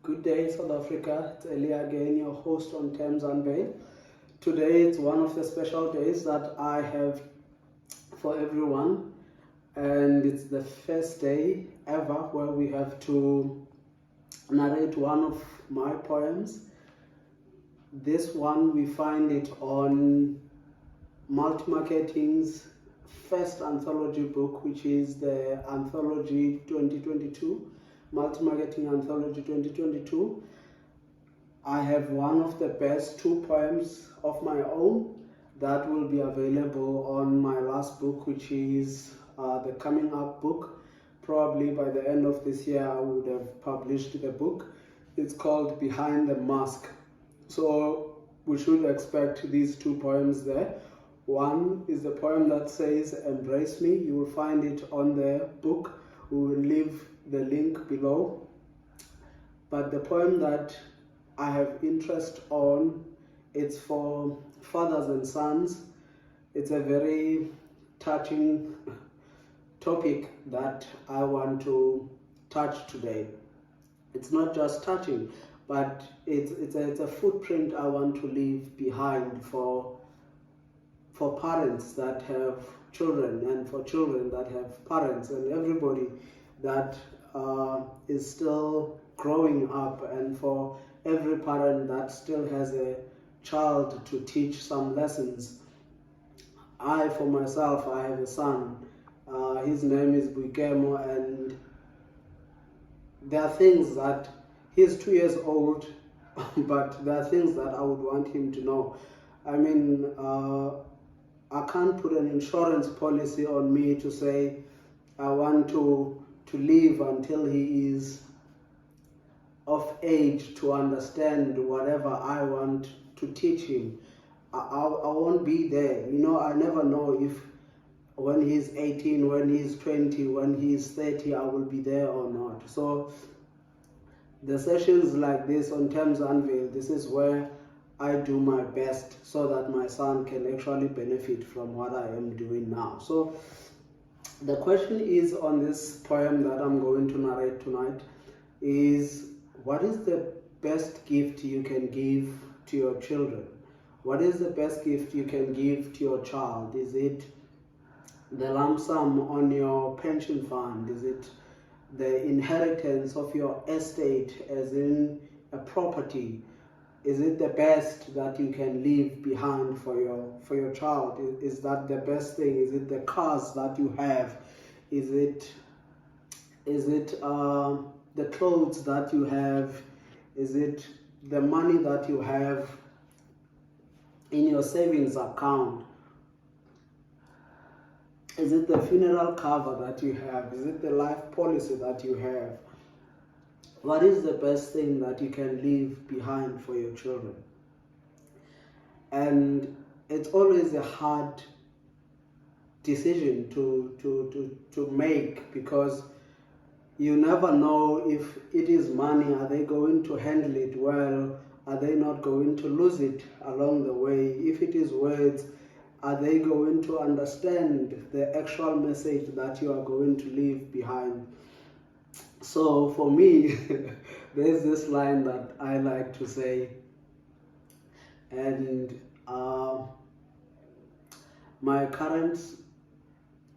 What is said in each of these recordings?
Good day, South Africa. It's Elia again, your host on TEMS UNVEIL. Today it's one of the special days that I have for everyone, and it's the first day ever where we have to narrate one of my poems. This one, we find it on Multi-Marketing's first anthology book, which is the Anthology 2022, Multi-Marketing Anthology 2022. I have one of the best two poems of my own that will be available on my last book, which is the coming up book. Probably by the end of this year, I would have published the book. It's called Behind the Mask. So we should expect these two poems there. One is the poem that says, "Embrace Me." You will find it on the book. We will leave the link below. But the poem that I have interest on, it's for fathers and sons. It's a very touching topic that I want to touch today. It's not just touching, but it's a footprint I want to leave behind for parents that have children, and for children that have parents, and everybody that is still growing up, and for every parent that still has a child to teach some lessons. I, for myself, I have a son. His name is Buikemo, and there are things that he's 2 years old, but there are things that I would want him to know. I mean, I can't put an insurance policy on me to say I want to live until he is of age to understand whatever I want to teach him. I won't be there. I never know if when he's 18, when he's 20, when he's 30, I will be there or not. So the sessions like this on TEMS UNVEIL, this is where I do my best so that my son can actually benefit from what I am doing now. So the question is on this poem that I'm going to narrate tonight is, what is the best gift you can give to your children? What is the best gift you can give to your child? Is it the lump sum on your pension fund? Is it the inheritance of your estate, as in a property? Is it the best that you can leave behind for your child? Is that the best thing? Is it the cars that you have? Is it the clothes that you have? Is it the money that you have in your savings account? Is it the funeral cover that you have? Is it the life policy that you have? What is the best thing that you can leave behind for your children? And it's always a hard decision to make, because you never know if it is money. Are they going to handle it well? Are they not going to lose it along the way? If it is words, are they going to understand the actual message that you are going to leave behind? So for me, there's this line that I like to say, and my current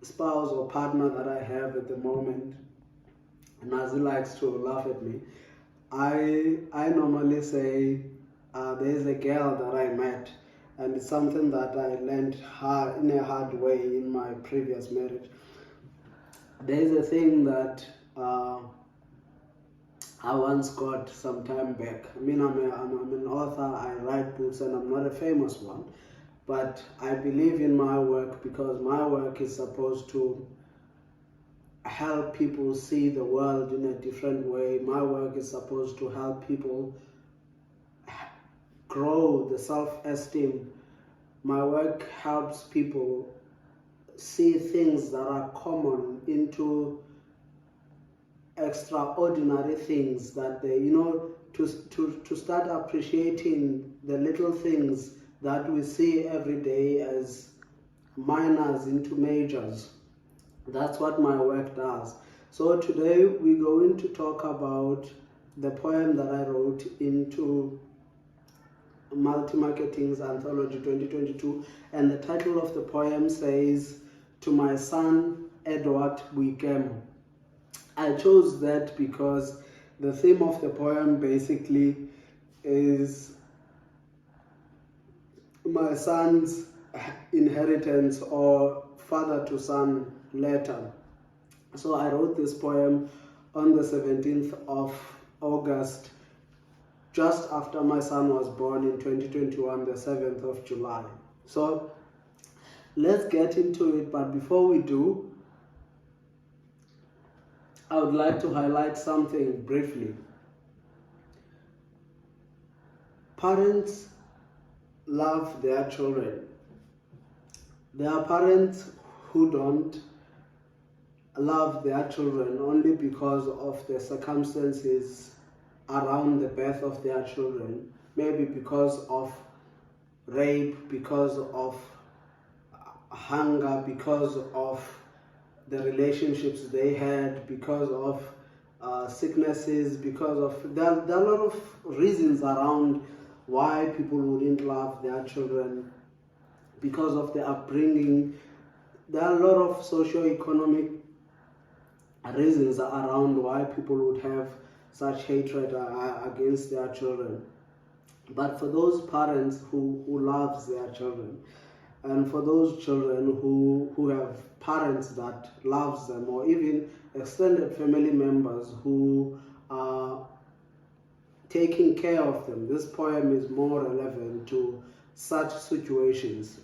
spouse or partner that I have at the moment, Nazi likes to laugh at me. I normally say there's a girl that I met, and it's something that I learned in a hard way in my previous marriage. There's a thing that I once got some time back. I mean, I'm an author, I write books, and I'm not a famous one, but I believe in my work because my work is supposed to help people see the world in a different way. My work is supposed to help people grow the self-esteem. My work helps people see things that are common into extraordinary things, that they, to start appreciating the little things that we see every day as minors into majors. That's what my work does. So today we're going to talk about the poem that I wrote into Multi-Marketing Anthology 2022, and the title of the poem says, "To my son Edward Buikemo." I chose that because the theme of the poem basically is my son's inheritance, or father to son letter. So I wrote this poem on the 17th of August, just after my son was born in 2021, the 7th of July. So let's get into it, but before we do, I would like to highlight something briefly. Parents love their children. There are parents who don't love their children only because of the circumstances around the birth of their children, maybe because of rape, because of hunger, because of the relationships they had, because of sicknesses, because of there are a lot of reasons around why people wouldn't love their children, because of their upbringing. There are a lot of socio-economic reasons around why people would have such hatred against their children. But for those parents who loves their children, and for those children who have parents that loves them, or even extended family members who are taking care of them, this poem is more relevant to such situations.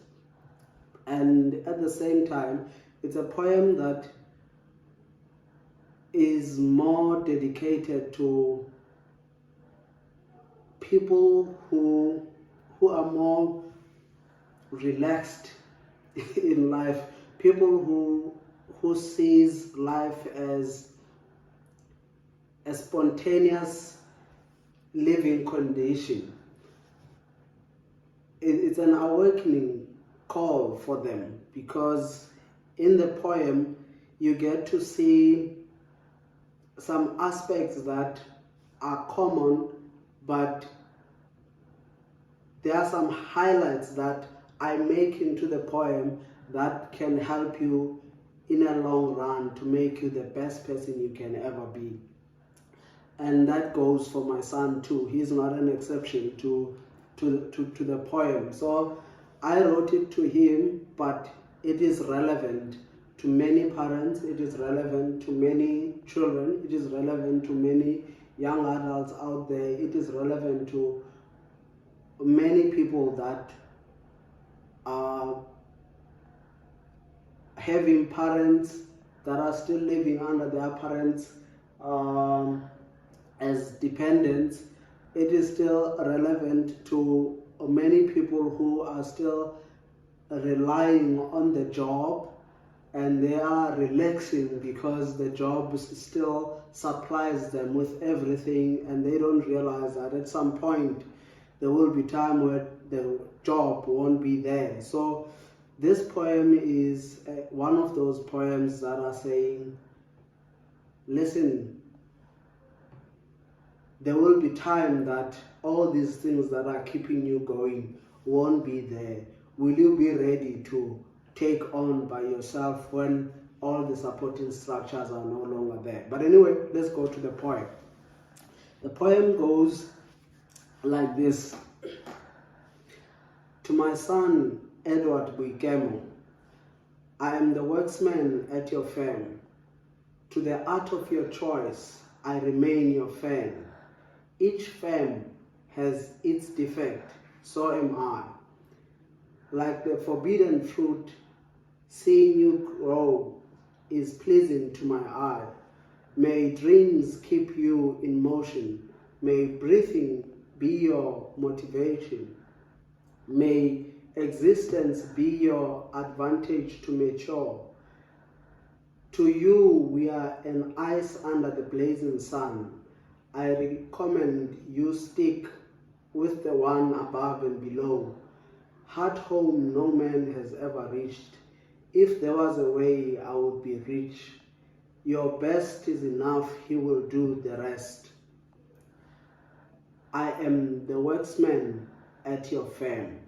And at the same time, it's a poem that is more dedicated to people who are more relaxed in life, people who sees life as a spontaneous living condition. It's an awakening call for them, because in the poem you get to see some aspects that are common, but there are some highlights that I make into the poem that can help you in a long run to make you the best person you can ever be. And that goes for my son too. He's not an exception to the poem. So I wrote it to him, but it is relevant to many parents, it is relevant to many children, it is relevant to many young adults out there, it is relevant to many people that are having parents that are still living under their parents as dependents. It is still relevant to many people who are still relying on the job, and they are relaxing because the job still supplies them with everything, and they don't realize that at some point there will be time where the job won't be there. So this poem is one of those poems that are saying, listen, there will be time that all these things that are keeping you going won't be there. Will you be ready to take on by yourself when all the supporting structures are no longer there? But anyway, let's go to the poem. The poem goes like this. To my son Edward Buikemo, I am the worksman at your firm. To the art of your choice, I remain your fan. Each firm has its defect, so am I. Like the forbidden fruit, seeing you grow is pleasing to my eye. May dreams keep you in motion. May breathing be your motivation. May existence be your advantage to mature. To you we are an ice under the blazing sun. I recommend you stick with the one above and below. Heart home no man has ever reached. If there was a way, I would be rich. Your best is enough, he will do the rest. I am the worksman at your firm.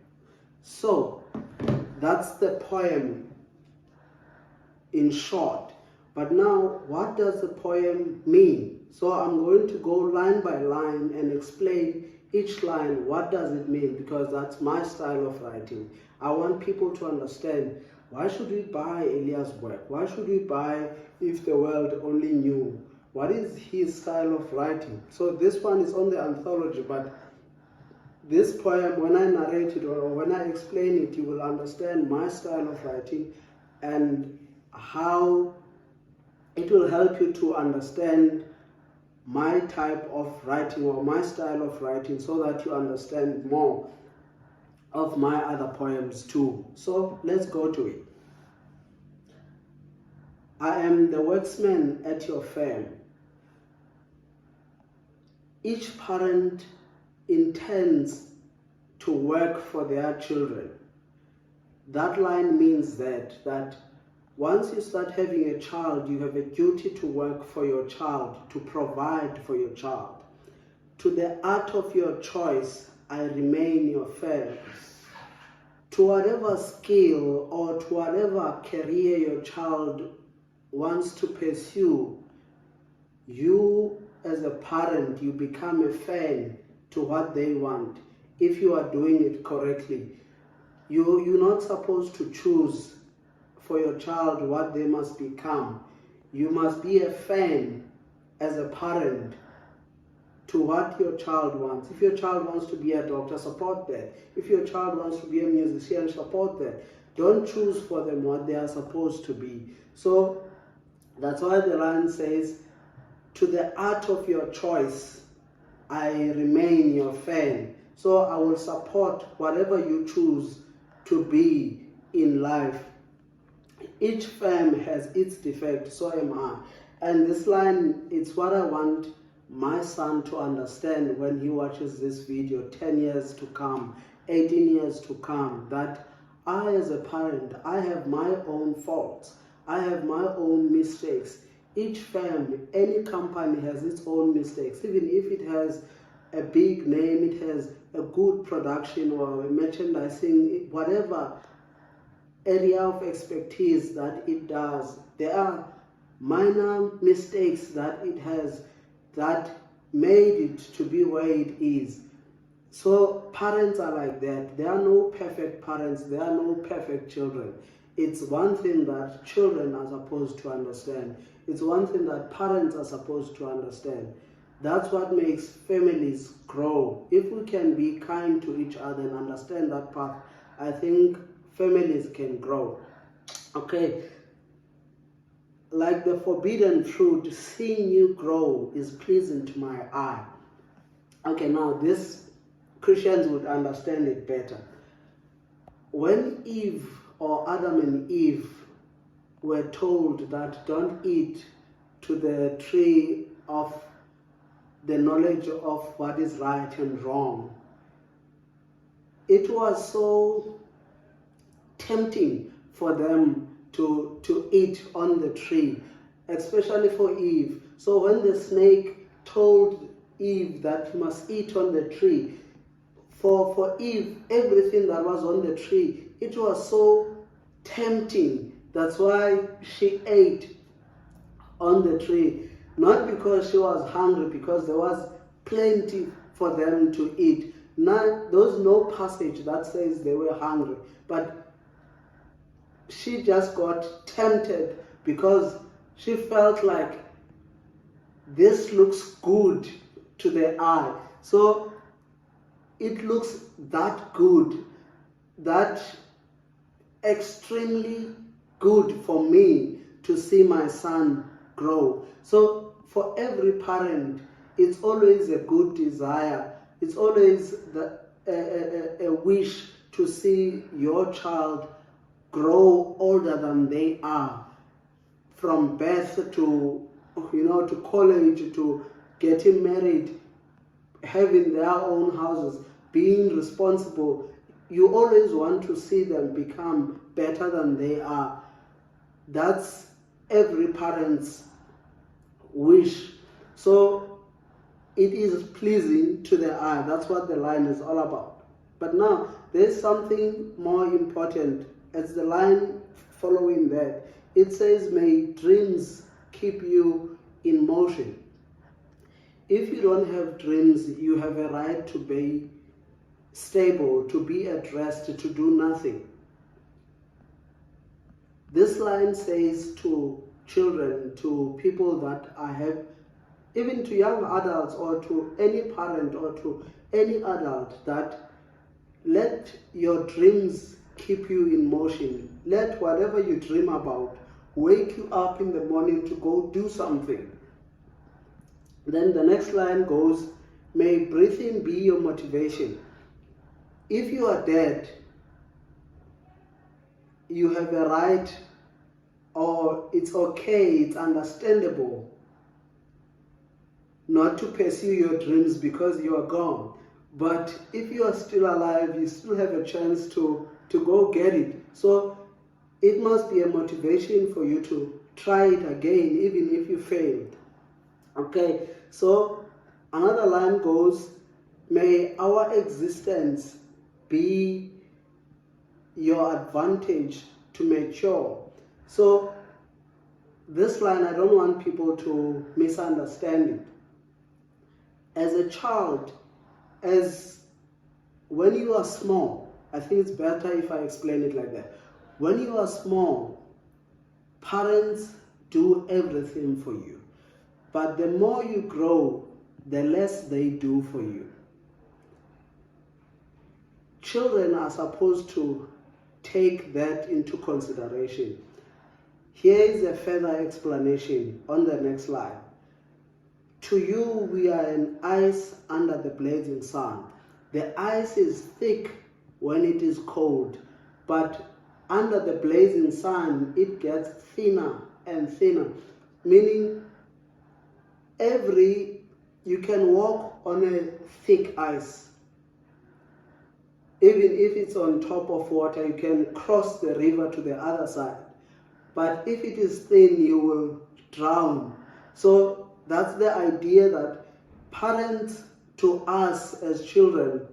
So that's the poem in short. But now, what does the poem mean? So I'm going to go line by line and explain each line, what does it mean, because that's my style of writing. I want people to understand, why should we buy Elia's work? Why should we buy If the World Only Knew? What is his style of writing? So this one is on the anthology, but this poem, when I narrate it or when I explain it, you will understand my style of writing and how it will help you to understand my type of writing or my style of writing, so that you understand more of my other poems too. So let's go to it. I am the worksman at your firm. Each parent intends to work for their children. That line means that once you start having a child, you have a duty to work for your child, to provide for your child. To the art of your choice, I remain your firm. To whatever skill or to whatever career your child wants to pursue, you as a parent, you become a fan to what they want if you are doing it correctly. You're not supposed to choose for your child what they must become. You must be a fan as a parent to what your child wants. If your child wants to be a doctor, support that. If your child wants to be a musician, support that. Don't choose for them what they are supposed to be. So that's why the line says, to the art of your choice, I remain your fan. So I will support whatever you choose to be in life. Each firm has its defect, so am I. And this line, it's what I want my son to understand when he watches this video 10 years to come, 18 years to come, that I as a parent, I have my own faults. I have my own mistakes. Each firm, any company has its own mistakes. Even if it has a big name, it has a good production or merchandising, whatever area of expertise that it does, there are minor mistakes that it has that made it to be where it is. So parents are like that. There are no perfect parents, there are no perfect children. It's one thing that children are supposed to understand. It's one thing that parents are supposed to understand. That's what makes families grow. If we can be kind to each other and understand that path, I think families can grow. Okay, like the forbidden fruit, seeing you grow is pleasing to my eye. Okay, now this Christians would understand it better. When Eve or Adam and Eve were told that don't eat to the tree of the knowledge of what is right and wrong, it was so tempting for them to eat on the tree, especially for Eve. So when the snake told Eve that you must eat on the tree, for Eve, everything that was on the tree, it was so tempting. That's why she ate on the tree. Not because she was hungry, because there was plenty for them to eat. There's no passage that says they were hungry, but she just got tempted because she felt like this looks good to the eye. So it looks that good, that extremely good for me to see my son grow. So for every parent, it's always a good desire. It's always a wish to see your child grow older than they are, from birth to to college, to getting married, having their own houses, being responsible. You always want to see them become better than they are. That's every parent's wish. So it is pleasing to the eye. That's what the line is all about. But now, there's something more important. As the line following that, it says, may dreams keep you in motion. If you don't have dreams, you have a right to be stable, to be at rest, to do nothing. This line says to children, to people that I have, even to young adults or to any parent or to any adult, that let your dreams keep you in motion. Let whatever you dream about wake you up in the morning to go do something. Then the next line goes, may breathing be your motivation. If you are dead, you have a right, or it's okay, it's understandable not to pursue your dreams because you are gone. But if you are still alive, you still have a chance to go get it. So it must be a motivation for you to try it again, even if you failed. Okay, so another line goes, may our existence be your advantage to mature. So this line, I don't want people to misunderstand it. As a child, when you are small, I think it's better if I explain it like that. When you are small, parents do everything for you. But the more you grow, the less they do for you. Children are supposed to take that into consideration. Here is a further explanation on the next slide. To you, we are an ice under the blazing sun. The ice is thick when it is cold, but under the blazing sun, it gets thinner and thinner, meaning you can walk on a thick ice. Even if it's on top of water, you can cross the river to the other side. But if it is thin, you will drown. So that's the idea, that parents to us as children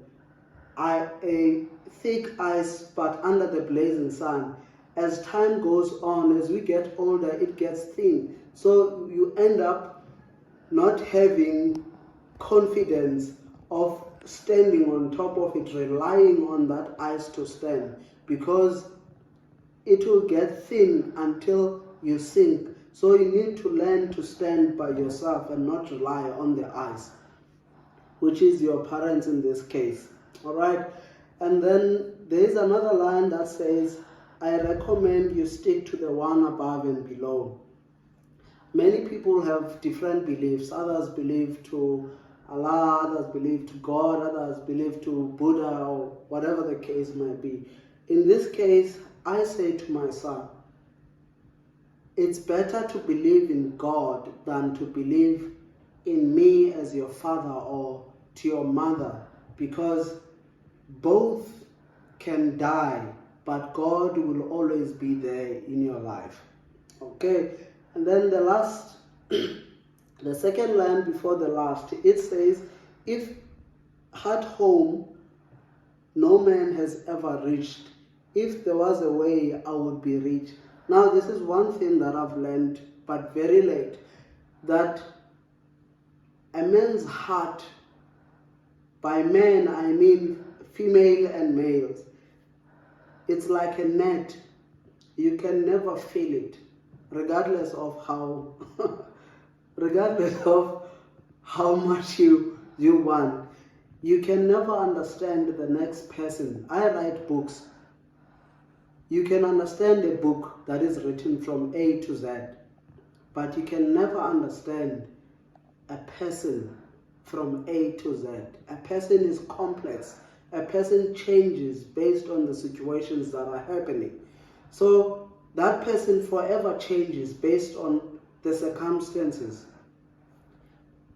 are a thick ice but under the blazing sun. As time goes on, as we get older, it gets thin. So you end up not having confidence of standing on top of it, relying on that ice to stand, because it will get thin until you sink. So you need to learn to stand by yourself and not rely on the ice, which is your parents in this case. All right. And then there is another line that says, I recommend you stick to the one above and below. Many people have different beliefs. Others believe to Allah, others believe to God, others believe to Buddha, or whatever the case might be. In this case, I say to my son, it's better to believe in God than to believe in me as your father or to your mother, because both can die, but God will always be there in your life. Okay, and then the second line before the last, it says, if at home no man has ever reached, if there was a way, I would be rich. Now, this is one thing that I've learned, but very late, that a man's heart, by man I mean female and males, it's like a net. You can never feel it, regardless of how much you want. You can never understand the next person. I write books. You can understand a book that is written from A to Z, but you can never understand a person from A to Z. A person is complex. A person changes based on the situations that are happening. So that person forever changes based on the circumstances.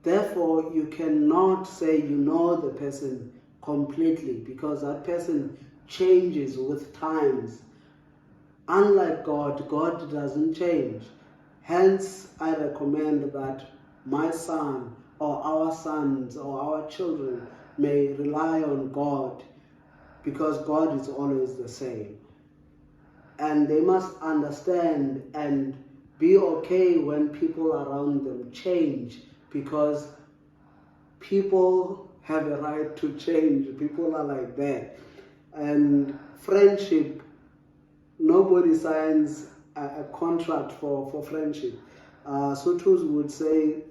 Therefore, you cannot say you know the person completely, because that person changes with times. Unlike God, God doesn't change. Hence, I recommend that my son or our sons or our children may rely on God, because God is always the same. And they must understand and be okay when people around them change, because people have a right to change. People are like that. And friendship, nobody signs a contract for friendship. Sotus would say,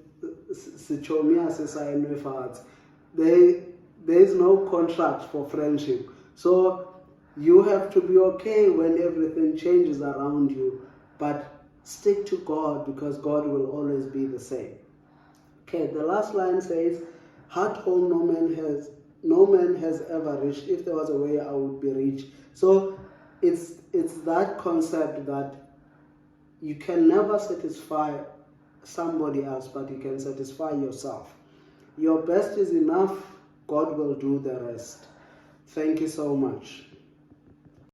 there is no contract for friendship. So you have to be okay when everything changes around you, but stick to God, because God will always be the same. Okay, the last line says, "Heart home no man has ever reached. If there was a way, I would be rich." So it's that concept that you can never satisfy somebody else, but you can satisfy yourself. Your best is enough. God will do the rest. Thank you so much.